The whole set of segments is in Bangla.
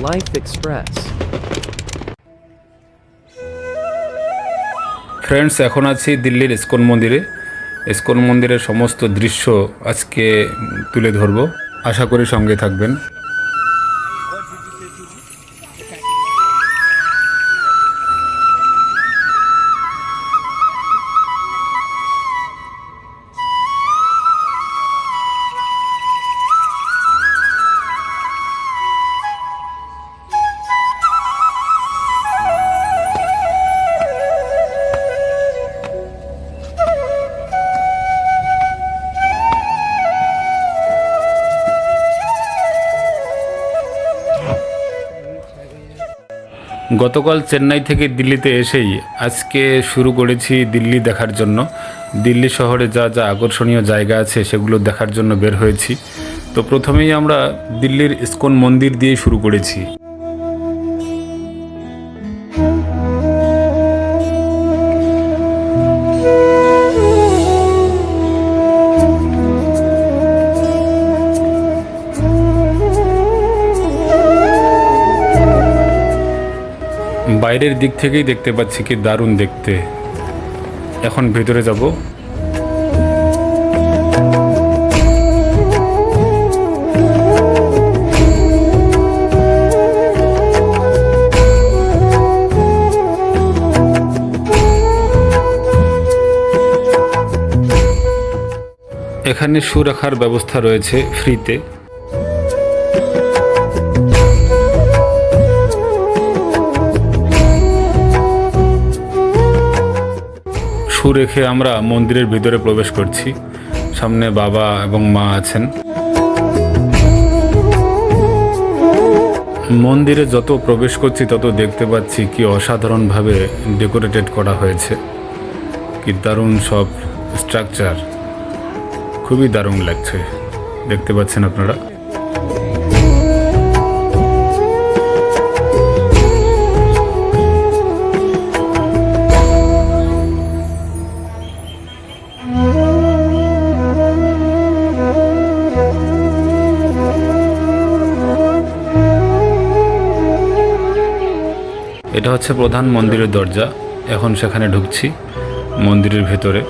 Life Express. ফ্রেন্ডস, এখন আছি দিল্লির ইসকন মন্দিরে। ইসকন মন্দিরের সমস্ত দৃশ্য আজকে তুলে ধরব, আশা করি সঙ্গে থাকবেন। গতকাল চেন্নাই থেকে দিল্লিতে এসেই আজকে শুরু করেছি দিল্লি দেখার জন্য। দিল্লি শহরে যা যা আকর্ষণীয় জায়গা আছে সেগুলো দেখার জন্য বের হয়েছি। তো প্রথমেই আমরা দিল্লির ইসকন মন্দির দিয়ে শুরু করেছি। বাইরের দিক থেকেই দেখতে পাচ্ছি কি দারুণ দেখতে। এখন ভেতরে যাব। এখানে শু রাখার ব্যবস্থা রয়েছে ফ্রিতে। শু রেখে আমরা মন্দিরের ভিতরে প্রবেশ করছি। সামনে বাবা এবং মা আছেন। মন্দিরে যত প্রবেশ করছি তত দেখতে পাচ্ছি কি অসাধারণভাবে ডেকোরেটেড করা হয়েছে। কি দারুণ সব স্ট্রাকচার, খুবই দারুণ লাগছে। দেখতে পাচ্ছেন আপনারা। এটা হচ্ছে প্রধান মন্দিরের দরজা। এখন সেখানে ঢুকছি মন্দিরের ভেতরে।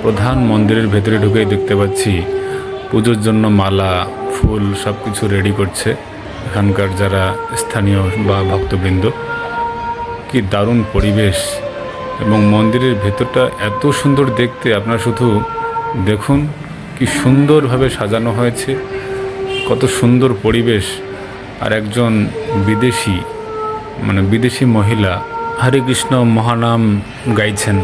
প্রধান মন্দিরের ভেতরে ঢুকেই দেখতে পাচ্ছি পুজোর জন্য মালা, ফুল সব কিছু রেডি করছে এখানকার যারা স্থানীয় বা ভক্তবৃন্দ। কি দারুণ পরিবেশ এবং মন্দিরের ভেতরটা এত সুন্দর দেখতে। আপনারা শুধু দেখুন কি সুন্দরভাবে সাজানো হয়েছে, কত সুন্দর পরিবেশ। আর একজন বিদেশি মহিলা হরে কৃষ্ণ মহানাম গাইছেন।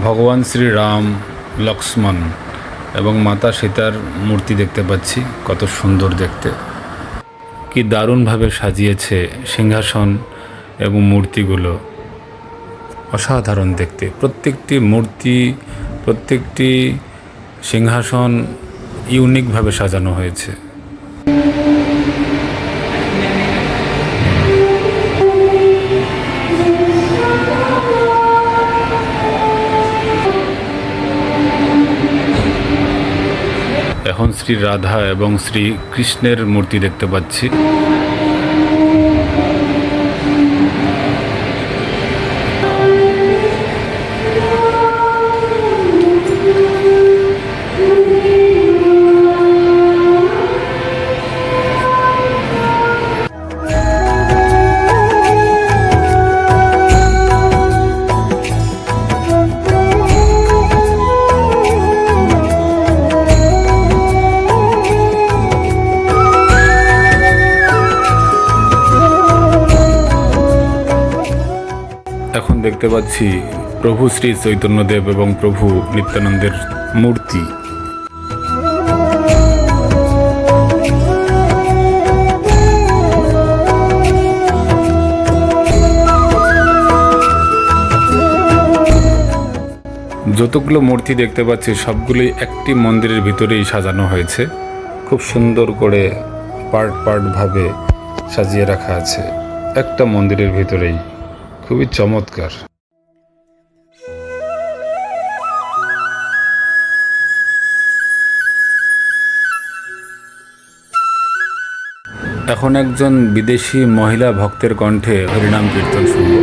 ভগবান শ্রীরাম, লক্ষ্মণ এবং মাতা সীতার মূর্তি দেখতে পাচ্ছি। কত সুন্দর দেখতে, কি দারুণভাবে সাজিয়েছে সিংহাসন এবং মূর্তিগুলো। অসাধারণ দেখতে প্রত্যেকটি মূর্তি, প্রত্যেকটি সিংহাসন ইউনিকভাবে সাজানো হয়েছে। এখন শ্রী রাধা এবং শ্রী কৃষ্ণের মূর্তি দেখতে পাচ্ছি। দেখতে পাচ্ছি প্রভু শ্রী চৈতন্যদেব এবং প্রভু নিত্যানন্দের মূর্তি। যতগুলো মূর্তি দেখতে পাচ্ছি সবগুলোই একটি মন্দিরের ভিতরেই সাজানো হয়েছে। খুব সুন্দর করে পার্ট পার্ট ভাবে সাজিয়ে রাখা আছে একটা মন্দিরের ভিতরেই, খুবই চমৎকার। এখন একজন বিদেশি মহিলা ভক্তের কণ্ঠে হরিনাম কীর্তন শুনব।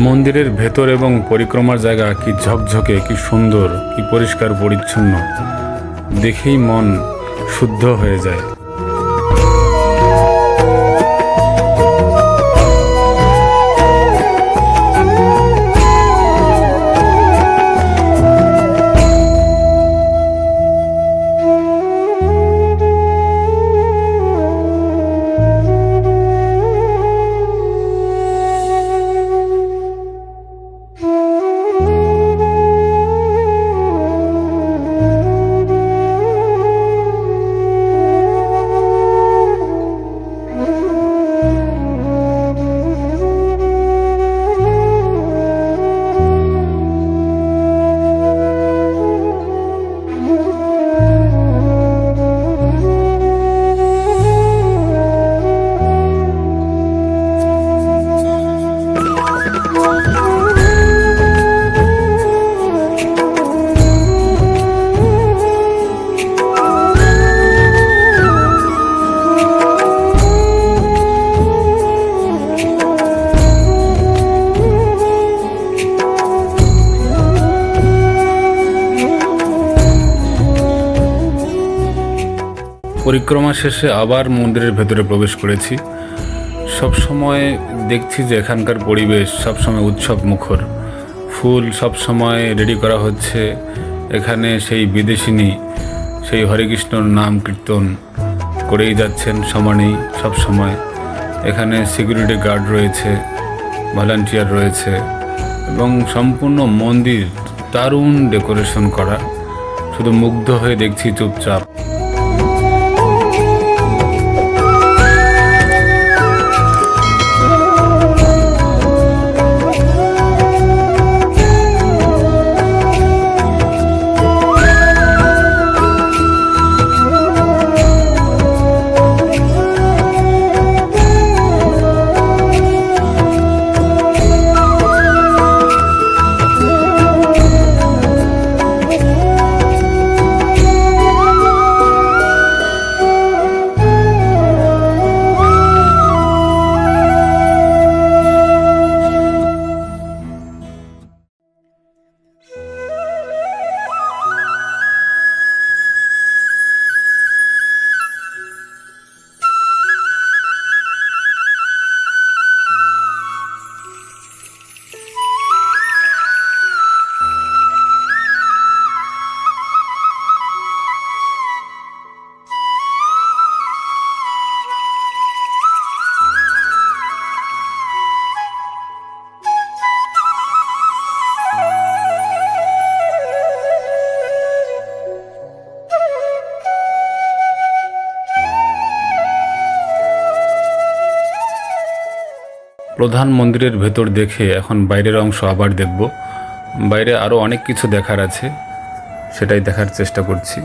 মন্দিরের ভেতর এবং পরিক্রমার জায়গা কি ঝকঝকে, কি সুন্দর, কি পরিষ্কার পরিচ্ছন্ন, দেখেই মন শুদ্ধ হয়ে যায়। পরিক্রমা শেষে আবার মন্দিরের ভেতরে প্রবেশ করেছি। সব সময় দেখছি যে এখানকার পরিবেশ সবসময় উৎসব মুখর, ফুল সব সময় রেডি করা হচ্ছে। এখানে সেই বিদেশিনী সেই হরে কৃষ্ণর নাম কীর্তন করেই যাচ্ছেন সমানেই সব সময়। এখানে সিকিউরিটি গার্ড রয়েছে, ভলান্টিয়ার রয়েছে এবং সম্পূর্ণ মন্দির দারুণ ডেকোরেশন করা। শুধু মুগ্ধ হয়ে দেখছি চুপচাপ। প্রধান মন্দিরের ভেতর দেখে এখন বাইরের অংশ আবার দেখব। বাইরে আরও অনেক কিছু দেখার আছে, সেটাই দেখার চেষ্টা করছি।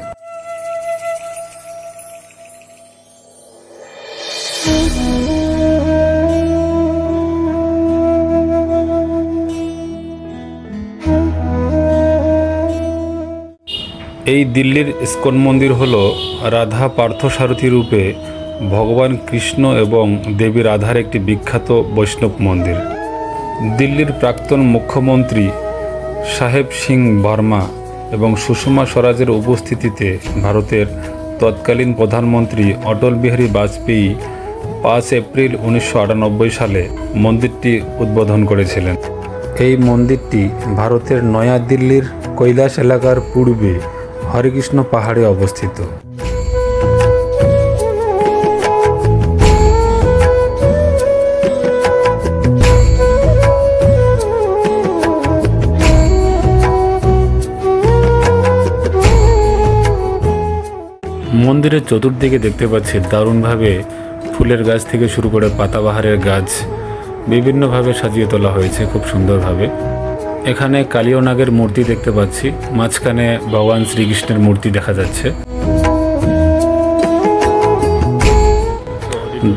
এই দিল্লির ইস্কন মন্দির হল রাধা পার্থসারথী রূপে ভগবান কৃষ্ণ এবং দেবী রাধার একটি বিখ্যাত বৈষ্ণব মন্দির। দিল্লির প্রাক্তন মুখ্যমন্ত্রী সাহেব সিং বর্মা এবং সুষমা স্বরাজের উপস্থিতিতে ভারতের তৎকালীন প্রধানমন্ত্রী অটল বিহারী বাজপেয়ী 5 এপ্রিল 1998 সালে মন্দিরটি উদ্বোধন করেছিলেন। এই মন্দিরটি ভারতের নয়া দিল্লির কৈলাস এলাকার পূর্বে হরেকৃষ্ণ পাহাড়ে অবস্থিত। মন্দিরের চতুর্দিকে দেখতে পাচ্ছি দারুণভাবে ফুলের গাছ থেকে শুরু করে পাতাবাহারের গাছ বিভিন্নভাবে সাজিয়ে তোলা হয়েছে খুব সুন্দরভাবে। এখানে কালীয় নাগের মূর্তি দেখতে পাচ্ছি, মাঝখানে ভগবান শ্রীকৃষ্ণের মূর্তি দেখা যাচ্ছে।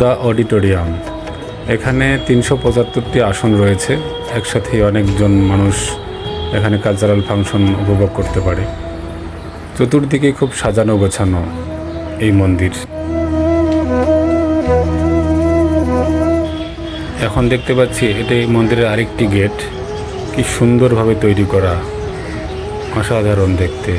দ্য অডিটোরিয়াম, এখানে 375টি আসন রয়েছে, একসাথেই অনেকজন মানুষ এখানে কালচারাল ফাংশন উপভোগ করতে পারে। চতুর্দিকে খুব সাজানো গোছানো এই মন্দির। এখন দেখতে পাচ্ছি এটা এই মন্দিরের আরেকটি গেট, কি সুন্দরভাবে তৈরি করা, অসাধারণ দেখতে।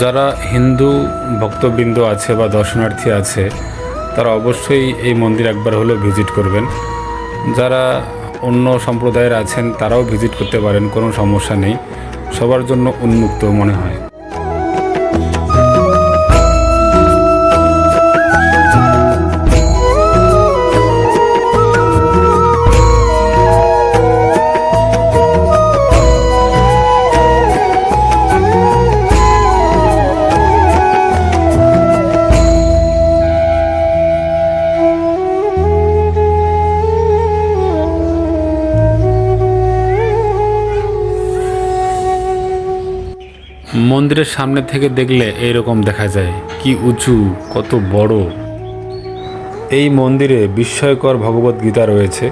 যারা হিন্দু ভক্তবৃন্দ আছে বা দর্শনার্থী আছে তারা অবশ্যই এই মন্দির একবার হলেও ভিজিট করবেন। যারা অন্য সম্প্রদায়ের আছেন তারাও ভিজিট করতে পারেন, কোনো সমস্যা নেই, সবার জন্য উন্মুক্ত মনে হয়। মন্দিরের সামনে থেকে দেখলে এইরকম দেখা যায়, কি উঁচু, কত বড়। এই মন্দিরে বিস্ময়কর ভগবদ্গীতা রয়েছে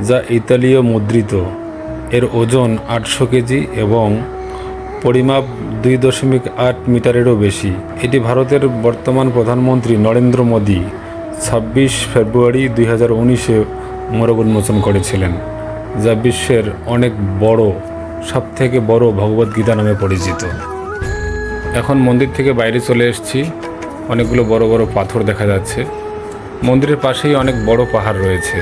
যা ইতালীয় মুদ্রিত। এর ওজন 800 কেজি এবং পরিমাপ 2.8 মিটারেরও বেশি। এটি ভারতের বর্তমান প্রধানমন্ত্রী নরেন্দ্র মোদী 26 ফেব্রুয়ারি 2019-এ মোড়ক উন্মোচন করেছিলেন, যা বিশ্বের অনেক বড়, সবথেকে বড় ভগবদ্গীতা নামে পরিচিত। এখন মন্দির থেকে বাইরে চলে এসেছি। অনেকগুলো বড় বড় পাথর দেখা যাচ্ছে। মন্দিরের পাশেই অনেক বড় পাহাড় রয়েছে।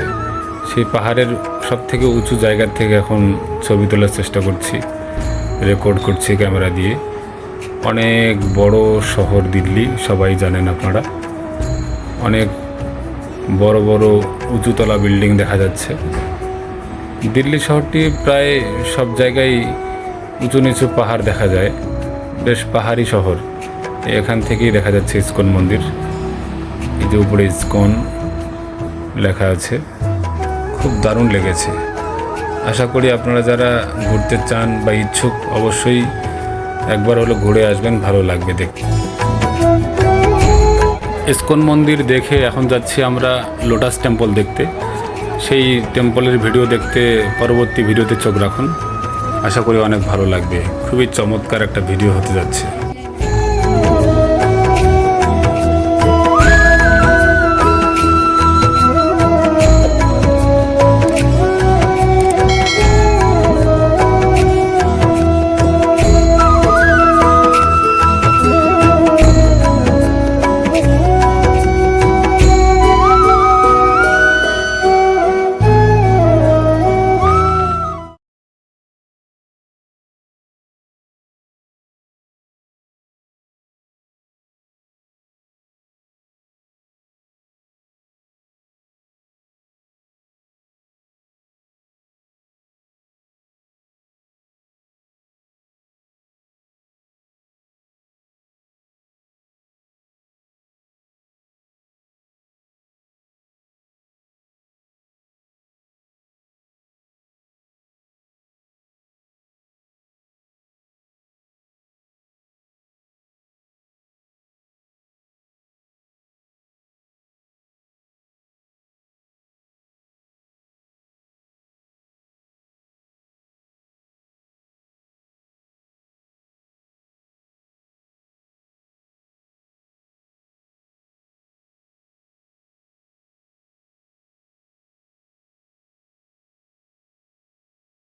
সেই পাহাড়ের সবথেকে উঁচু জায়গার থেকে এখন ছবি তোলার চেষ্টা করছি, রেকর্ড করছি ক্যামেরা দিয়ে। অনেক বড় শহর দিল্লি, সবাই জানেন আপনারা। অনেক বড় বড় উঁচুতলা বিল্ডিং দেখা যাচ্ছে। দিল্লি শহরটি প্রায় সব জায়গায় উঁচু নিচু পাহাড় দেখা যায়, বেশ পাহাড়ি শহর। এখান থেকেই দেখা যাচ্ছে ইসকন মন্দির। এই যে উপরে ইসকন লেখা আছে, খুব দারুণ লেগেছে। আশা করি আপনারা যারা ঘুরতে চান বা ইচ্ছুক অবশ্যই একবার হলো ঘুরে আসবেন, ভালো লাগবে দেখতে। ইসকন মন্দির দেখে এখন যাচ্ছি আমরা লোটাস টেম্পল দেখতে। সেই টেম্পলের ভিডিও দেখতে পরবর্তী ভিডিওতে চোখ রাখুন। আশা করি অনেক ভালো লাগবে। খুবই চমৎকার একটা ভিডিও হতে যাচ্ছে।